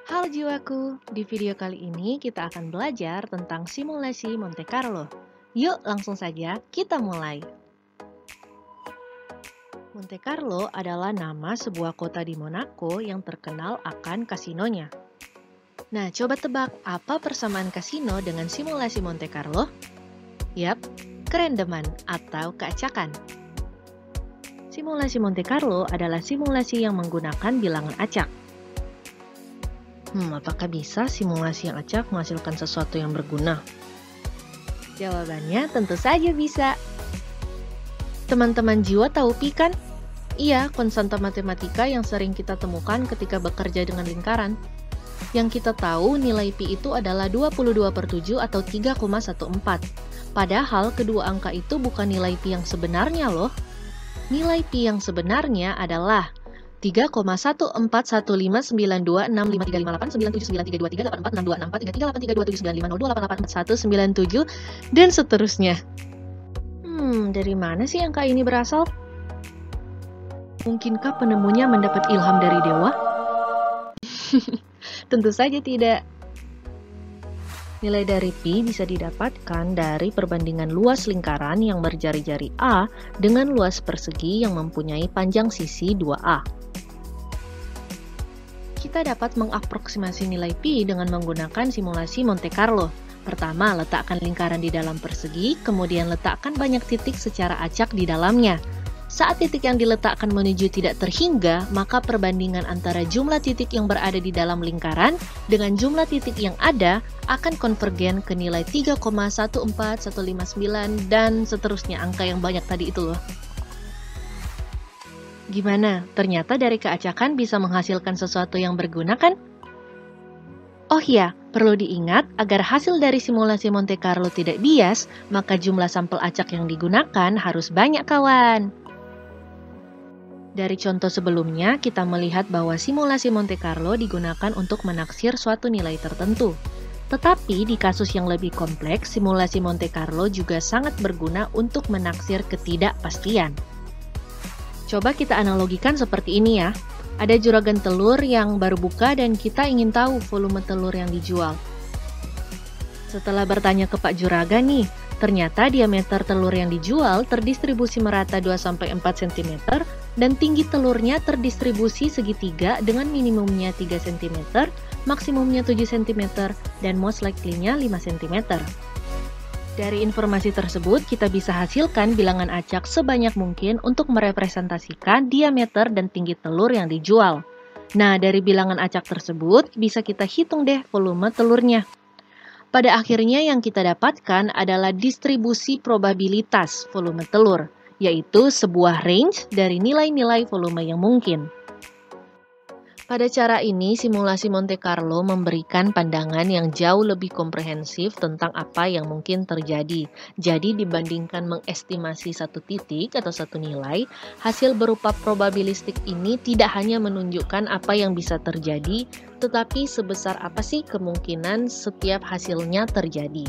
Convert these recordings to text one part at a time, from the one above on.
Halo jiwaku, di video kali ini kita akan belajar tentang simulasi Monte Carlo. Yuk langsung saja kita mulai. Monte Carlo adalah nama sebuah kota di Monaco yang terkenal akan kasinonya. Nah, coba tebak apa persamaan kasino dengan simulasi Monte Carlo? Yap, kerandoman atau keacakan. Simulasi Monte Carlo adalah simulasi yang menggunakan bilangan acak. Apakah bisa simulasi yang acak menghasilkan sesuatu yang berguna? Jawabannya tentu saja bisa. Teman-teman jiwa tahu pi kan? Iya, konstanta matematika yang sering kita temukan ketika bekerja dengan lingkaran. Yang kita tahu nilai pi itu adalah 22/7 atau 3,14. Padahal kedua angka itu bukan nilai pi yang sebenarnya loh. Nilai pi yang sebenarnya adalah 3,14159269538492643238462883283294338384979502884197 dan seterusnya. Dari mana sih angka ini berasal? Mungkinkah penemunya mendapat ilham dari dewa? Tentu saja tidak. Nilai dari pi bisa didapatkan dari perbandingan luas lingkaran yang berjari-jari A dengan luas persegi yang mempunyai panjang sisi 2A. Kita dapat mengaproksimasi nilai pi dengan menggunakan simulasi Monte Carlo. Pertama, letakkan lingkaran di dalam persegi, kemudian letakkan banyak titik secara acak di dalamnya. Saat titik yang diletakkan menuju tidak terhingga, maka perbandingan antara jumlah titik yang berada di dalam lingkaran dengan jumlah titik yang ada akan konvergen ke nilai 3,14159 dan seterusnya, angka yang banyak tadi itu loh. Gimana? Ternyata dari keacakan bisa menghasilkan sesuatu yang berguna kan? Oh iya, perlu diingat agar hasil dari simulasi Monte Carlo tidak bias, maka jumlah sampel acak yang digunakan harus banyak kawan. Dari contoh sebelumnya, kita melihat bahwa simulasi Monte Carlo digunakan untuk menaksir suatu nilai tertentu. Tetapi di kasus yang lebih kompleks, simulasi Monte Carlo juga sangat berguna untuk menaksir ketidakpastian. Coba kita analogikan seperti ini ya. Ada juragan telur yang baru buka dan kita ingin tahu volume telur yang dijual. Setelah bertanya ke Pak Juragan nih, ternyata diameter telur yang dijual terdistribusi merata 2-4 cm dan tinggi telurnya terdistribusi segitiga dengan minimumnya 3 cm, maksimumnya 7 cm, dan most likely-nya 5 cm. Dari informasi tersebut, kita bisa hasilkan bilangan acak sebanyak mungkin untuk merepresentasikan diameter dan tinggi telur yang dijual. Nah, dari bilangan acak tersebut, bisa kita hitung deh volume telurnya. Pada akhirnya yang kita dapatkan adalah distribusi probabilitas volume telur, yaitu sebuah range dari nilai-nilai volume yang mungkin. Pada cara ini, simulasi Monte Carlo memberikan pandangan yang jauh lebih komprehensif tentang apa yang mungkin terjadi. Jadi dibandingkan mengestimasi satu titik atau satu nilai, hasil berupa probabilistik ini tidak hanya menunjukkan apa yang bisa terjadi, tetapi sebesar apa sih kemungkinan setiap hasilnya terjadi.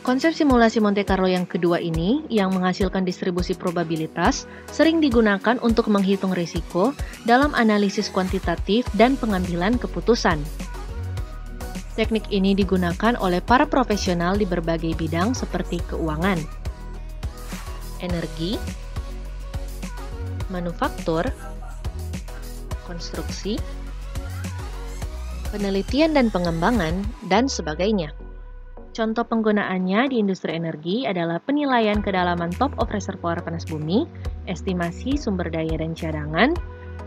Konsep simulasi Monte Carlo yang kedua ini, yang menghasilkan distribusi probabilitas, sering digunakan untuk menghitung risiko dalam analisis kuantitatif dan pengambilan keputusan. Teknik ini digunakan oleh para profesional di berbagai bidang seperti keuangan, energi, manufaktur, konstruksi, penelitian dan pengembangan, dan sebagainya. Contoh penggunaannya di industri energi adalah penilaian kedalaman top of reservoir panas bumi, estimasi sumber daya dan cadangan,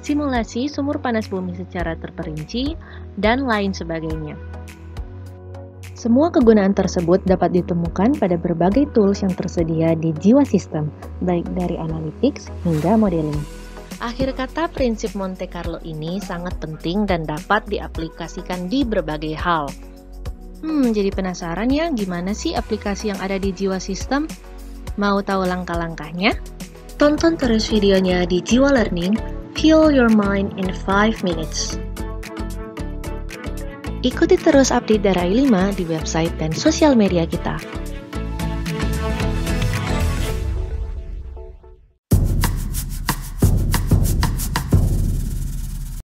simulasi sumur panas bumi secara terperinci, dan lain sebagainya. Semua kegunaan tersebut dapat ditemukan pada berbagai tools yang tersedia di Jiwa Sistem, baik dari analytics hingga modeling. Akhir kata, prinsip Monte Carlo ini sangat penting dan dapat diaplikasikan di berbagai hal. Jadi penasaran ya, gimana sih aplikasi yang ada di Jiwa Sistem? Mau tahu langkah-langkahnya? Tonton terus videonya di Jiwa Learning, Fuel Your Mind in 5 Minutes. Ikuti terus update dari 5 di website dan sosial media kita.